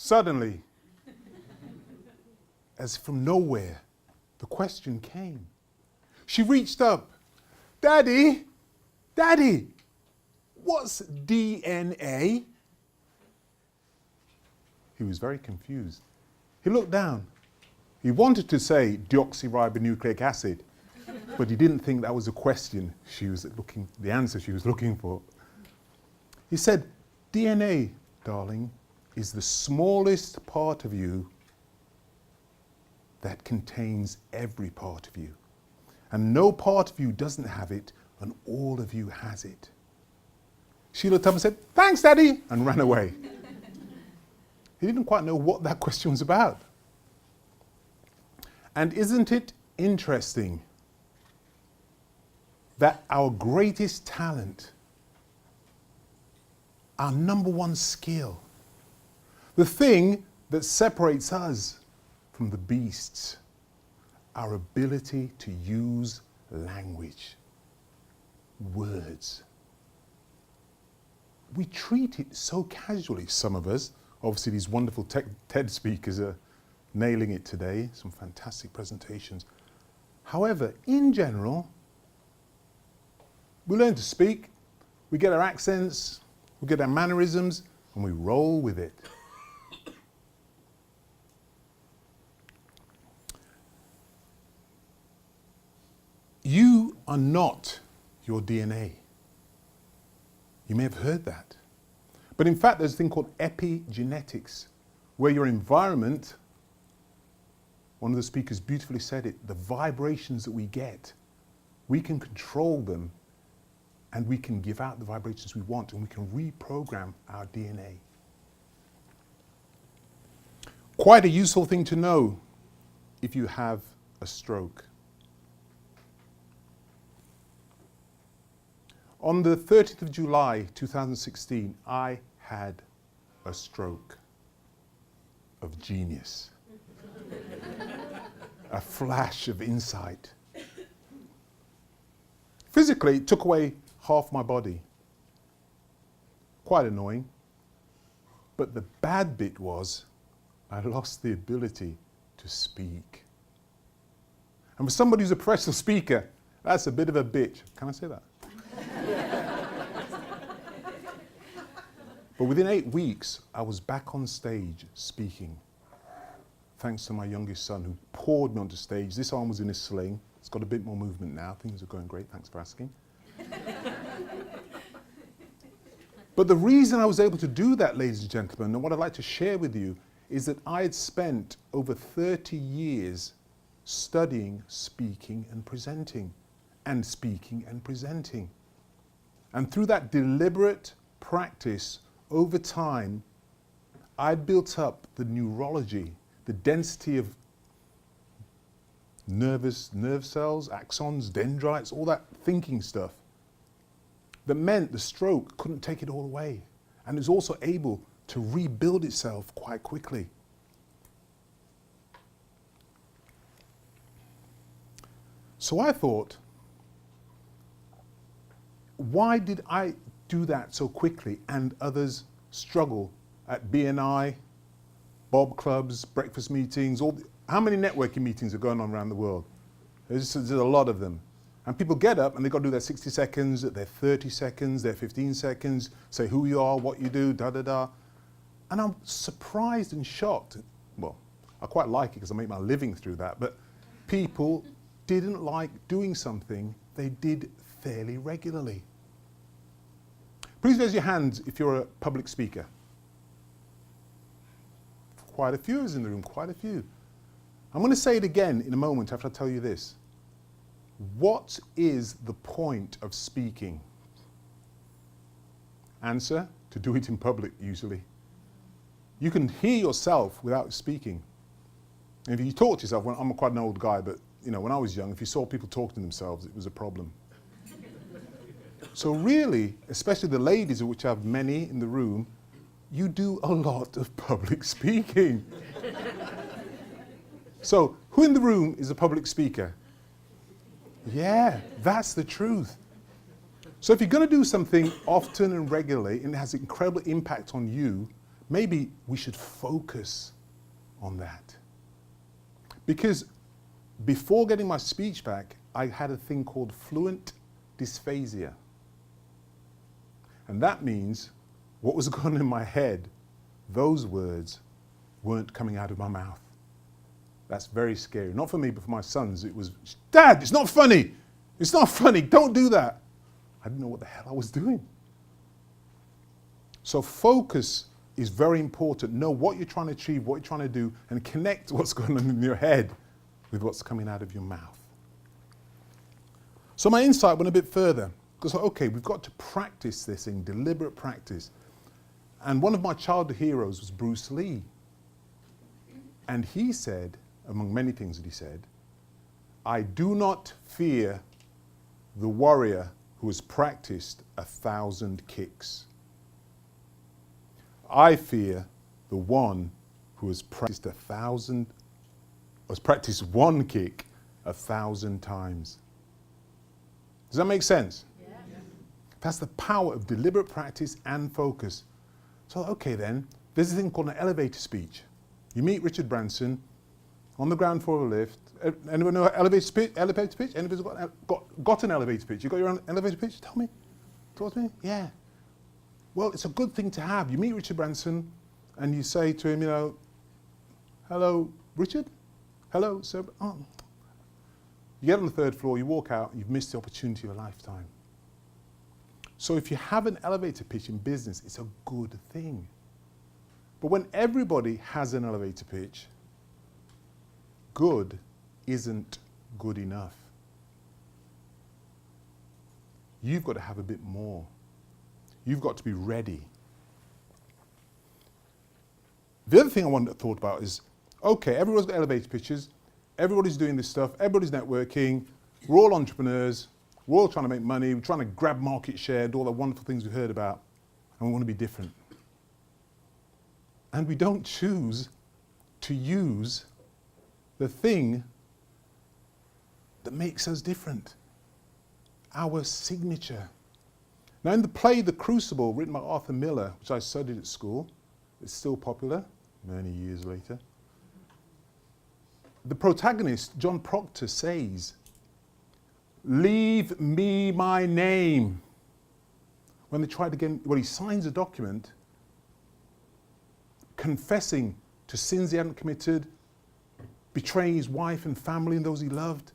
Suddenly, as from nowhere, the question came. She reached up. Daddy, Daddy, what's DNA? He was very confused. He looked down. He wanted to say deoxyribonucleic acid, but he didn't think that was the question the answer she was looking for. He said, DNA, darling, is the smallest part of you that contains every part of you. And no part of you doesn't have it, and all of you has it. She looked up and said, thanks, Daddy, and ran away. He didn't quite know what that question was about. And isn't it interesting that our greatest talent, our number one skill, the thing that separates us from the beasts, our ability to use language, words. We treat it so casually, some of us. Obviously, these wonderful TED speakers are nailing it today, some fantastic presentations. However, in general, we learn to speak, we get our accents, we get our mannerisms, and we roll with it. You are not your DNA. You may have heard that. But in fact, there's a thing called epigenetics, where your environment, one of the speakers beautifully said it, the vibrations that we get, we can control them, and we can give out the vibrations we want, and we can reprogram our DNA. Quite a useful thing to know if you have a stroke. On the 30th of July, 2016, I had a stroke of genius. A flash of insight. Physically, it took away half my body. Quite annoying. But the bad bit was, I lost the ability to speak. And for somebody who's a professional speaker, that's a bit of a bitch. Can I say that? But within 8 weeks, I was back on stage speaking. Thanks to my youngest son who poured me onto stage. This arm was in a sling. It's got a bit more movement now. Things are going great. Thanks for asking. But the reason I was able to do that, ladies and gentlemen, and what I'd like to share with you, is that I had spent over 30 years studying speaking and presenting, and speaking and presenting. And through that deliberate practice, over time, I'd built up the neurology, the density of nerve cells, axons, dendrites, all that thinking stuff, that meant the stroke couldn't take it all away. And it was also able to rebuild itself quite quickly. So I thought, why did I do that so quickly and others struggle at BNI, Bob clubs, breakfast meetings, how many networking meetings are going on around the world? There's a lot of them. And people get up and they've got to do their 60 seconds, their 30 seconds, their 15 seconds, say who you are, what you do, da-da-da. And I'm surprised and shocked. Well, I quite like it because I make my living through that, but people didn't like doing something they did fairly regularly. Please raise your hands if you're a public speaker. Quite a few is in the room, quite a few. I'm going to say it again in a moment after I tell you this. What is the point of speaking? Answer, to do it in public usually. You can hear yourself without speaking. And if you talk to yourself, I'm quite an old guy, but when I was young, if you saw people talking to themselves, it was a problem. So really, especially the ladies, of which I have many in the room, you do a lot of public speaking. So, who in the room is a public speaker? Yeah, that's the truth. So if you're going to do something often and regularly, and it has incredible impact on you, maybe we should focus on that. Because before getting my speech back, I had a thing called Fluent Dysphasia. And that means what was going on in my head, those words weren't coming out of my mouth. That's very scary. Not for me, but for my sons. It was, Dad, it's not funny. It's not funny. Don't do that. I didn't know what the hell I was doing. So focus is very important. Know what you're trying to achieve, what you're trying to do, and connect what's going on in your head with what's coming out of your mouth. So my insight went a bit further. Because, okay, we've got to practice this in deliberate practice. And one of my childhood heroes was Bruce Lee. And he said, among many things that he said, I do not fear the warrior who has practiced 1,000 kicks. I fear the one who has practiced one kick 1,000 times. Does that make sense? Yeah. That's the power of deliberate practice and focus. So, okay then, there's a thing called an elevator speech. You meet Richard Branson on the ground floor of a lift. Anyone know elevator speech? Anybody's got an elevator pitch? You got your own elevator pitch? Tell me. Talk to me. Yeah. Well, it's a good thing to have. You meet Richard Branson and you say to him, you know, hello, Richard? Hello, sir? Oh. You get on the 3rd floor, you walk out, you've missed the opportunity of a lifetime. So if you have an elevator pitch in business, it's a good thing. But when everybody has an elevator pitch, good isn't good enough. You've got to have a bit more. You've got to be ready. The other thing I thought about is, okay, everyone's got elevator pitches, everybody's doing this stuff, everybody's networking, we're all entrepreneurs, we're all trying to make money, we're trying to grab market share, do all the wonderful things we've heard about, and we want to be different. And we don't choose to use the thing that makes us different, our signature. Now in the play The Crucible, written by Arthur Miller, which I studied at school, it's still popular many years later, the protagonist, John Proctor, says, leave me my name. When they try to get, well, he signs a document confessing to sins he hadn't committed, betraying his wife and family and those he loved.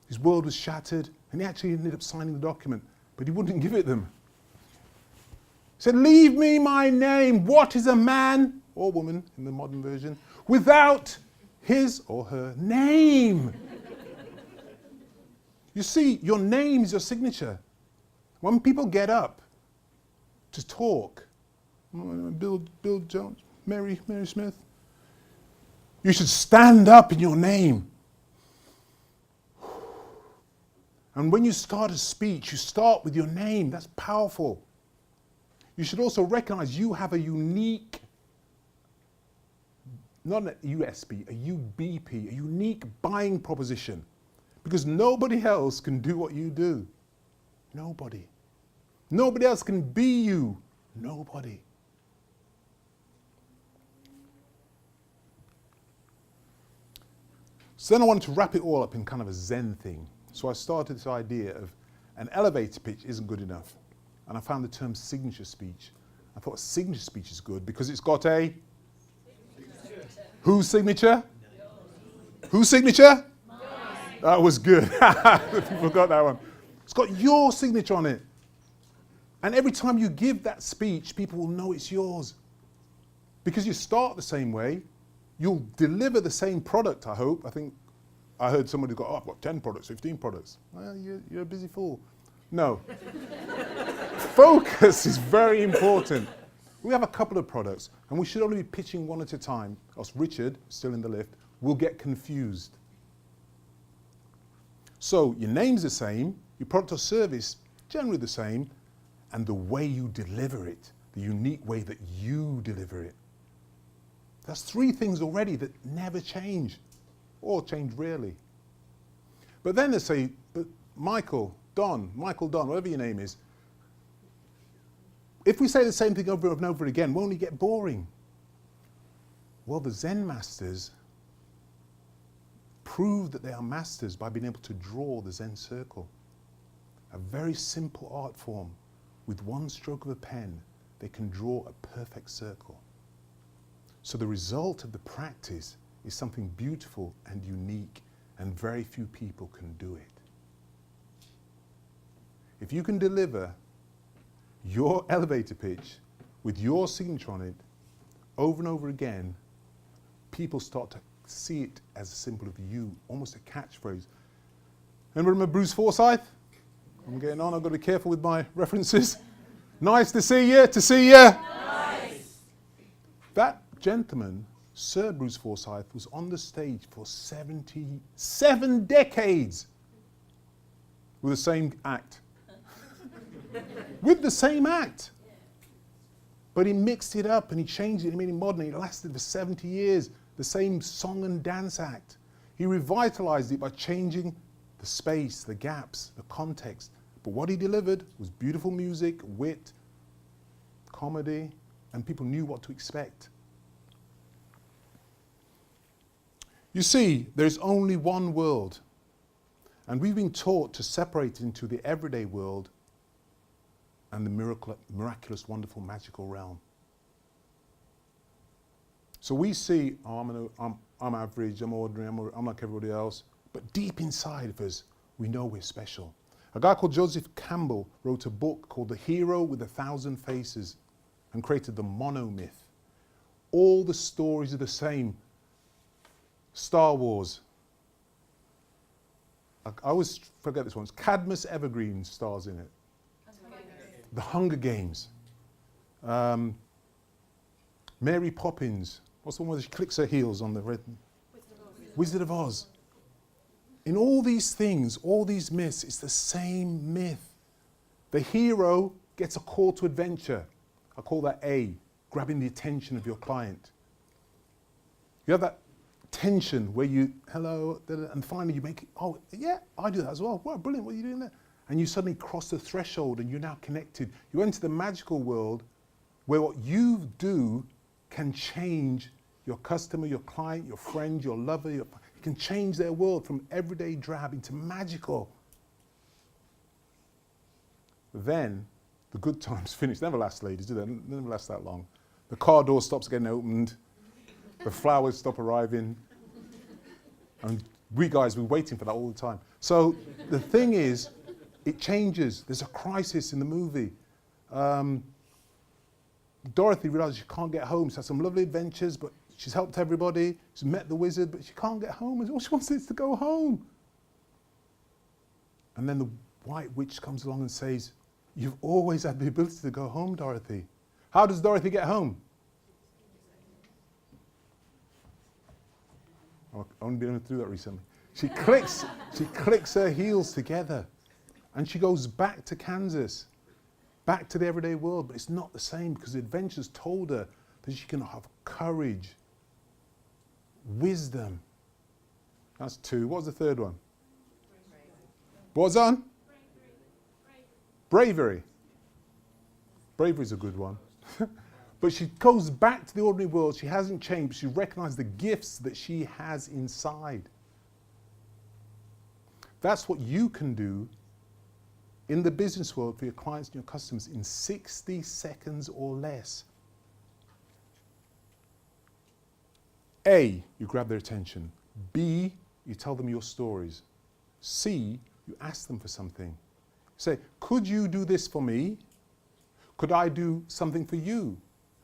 His world was shattered, and he actually ended up signing the document, but he wouldn't give it them. He said, leave me my name. What is a man, or woman in the modern version, without his or her name? You see, your name is your signature. When people get up to talk, Bill Jones, Mary Smith, you should stand up in your name. And when you start a speech, you start with your name. That's powerful. You should also recognize you have a unique, not a USP, a UBP, a unique buying proposition. Because nobody else can do what you do. Nobody. Nobody else can be you. Nobody. So then I wanted to wrap it all up in kind of a Zen thing. So I started this idea of an elevator pitch isn't good enough. And I found the term signature speech. I thought signature speech is good because it's got a whose signature? Whose signature? Mine. That was good. People got that one. It's got your signature on it. And every time you give that speech, people will know it's yours. Because you start the same way, you'll deliver the same product, I hope. I think I heard somebody go, oh, I've got 10 products, 15 products. Well, you're a busy fool. No. Focus is very important. We have a couple of products, and we should only be pitching one at a time, else Richard, still in the lift, will get confused. So your name's the same, your product or service, generally the same, and the way you deliver it, the unique way that you deliver it. That's 3 things already that never change, or change rarely. But then they say, but Michael, Don, whatever your name is, if we say the same thing over and over again, won't it get boring? Well, the Zen masters prove that they are masters by being able to draw the Zen circle. A very simple art form. With one stroke of a pen, they can draw a perfect circle. So the result of the practice is something beautiful and unique, and very few people can do it. If you can deliver your elevator pitch with your signature on it over and over again, people start to see it as a symbol of you, almost a catchphrase. And remember Bruce Forsyth? I'm getting on, I've got to be careful with my references. Nice to see you, Nice. That gentleman, Sir Bruce Forsyth, was on the stage for 77 decades with the same act. With the same act. But he mixed it up and he changed it, he made it modern. It lasted for 70 years, the same song and dance act. He revitalized it by changing the space, the gaps, the context. But what he delivered was beautiful music, wit, comedy, and people knew what to expect. You see, there's only one world, and we've been taught to separate into the everyday world and the miraculous, wonderful, magical realm. So we see, oh, I'm average, I'm ordinary, I'm like everybody else, but deep inside of us, we know we're special. A guy called Joseph Campbell wrote a book called The Hero with 1,000 Faces and created the monomyth. All the stories are the same. Star Wars. I always forget this one. Cadmus Evergreen stars in it. The Hunger Games. Mary Poppins. What's the one where she clicks her heels on the red? Wizard of Oz. In all these things, all these myths, it's the same myth. The hero gets a call to adventure. I call that A, grabbing the attention of your client. You have that tension where you, hello, and finally you make it, oh, yeah, I do that as well. Wow, brilliant, what are you doing there? And you suddenly cross the threshold and you're now connected. You enter the magical world where what you do can change your customer, your client, your friend, your lover. It can change their world from everyday drab into magical. Then the good times finish. Never last, ladies, do they? Never last that long. The car door stops getting opened. The flowers stop arriving. And we guys, we're waiting for that all the time. So the thing is, it changes. There's a crisis in the movie. Dorothy realizes she can't get home. She's had some lovely adventures, but she's helped everybody. She's met the wizard, but she can't get home. All she wants is to go home. And then the white witch comes along and says, you've always had the ability to go home, Dorothy. How does Dorothy get home? I've only been able to do that recently. She clicks her heels together and she goes back to Kansas, back to the everyday world, but it's not the same because the adventures told her that she can have courage, wisdom. That's two. What was the third one? What's on? Bravery. Bravery is a good one. But she goes back to the ordinary world. She hasn't changed. She recognizes the gifts that she has inside. That's what you can do in the business world for your clients and your customers in 60 seconds or less. A, you grab their attention. B, you tell them your stories. C, you ask them for something. Say, could you do this for me? Could I do something for you?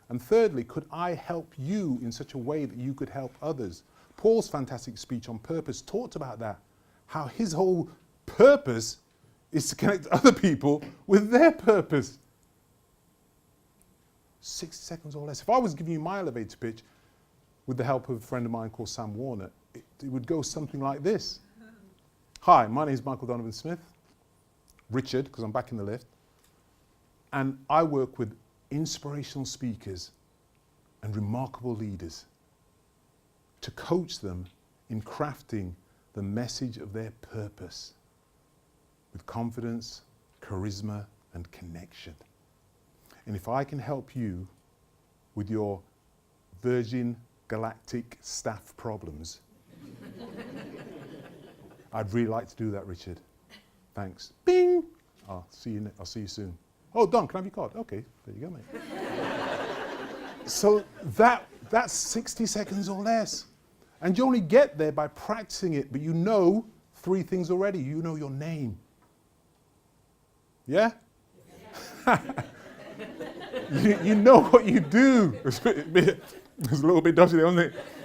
And thirdly, could I help you in such a way that you could help others? Paul's fantastic speech on purpose talked about that, how his whole purpose is to connect other people with their purpose. 60 seconds or less. If I was giving you my elevator pitch with the help of a friend of mine called Sam Warner, it would go something like this. Hi, my name is Michael Donovan Smith, Richard, because I'm back in the lift, and I work with inspirational speakers and remarkable leaders to coach them in crafting the message of their purpose with confidence, charisma, and connection. And if I can help you with your virgin galactic staff problems. I'd really like to do that, Richard. Thanks. Bing! I'll see you soon. Oh, Don, can I have your card? Okay, there you go, mate. So that's 60 seconds or less. And you only get there by practicing it, but you know 3 things already. You know your name. Yeah? you know what you do. It's a little bit dodgy there,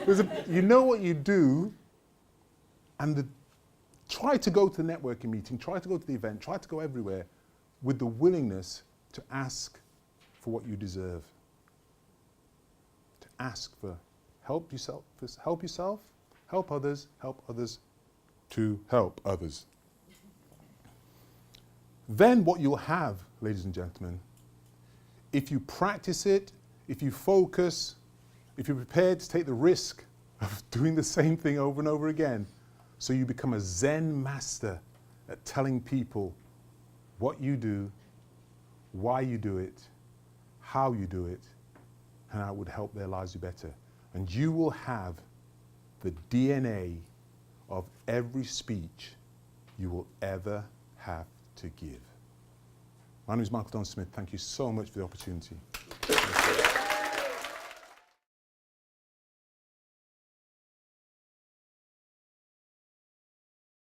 wasn't it? You know what you do, and try to go to the networking meeting, try to go to the event, try to go everywhere with the willingness to ask for what you deserve. To ask for help yourself, help others to help others. Then what you'll have, ladies and gentlemen, if you practice it, if you focus, if you're prepared to take the risk of doing the same thing over and over again, so you become a Zen master at telling people what you do, why you do it, how you do it, and how it would help their lives be better. And you will have the DNA of every speech you will ever have to give. My name is Michael Don Smith. Thank you so much for the opportunity.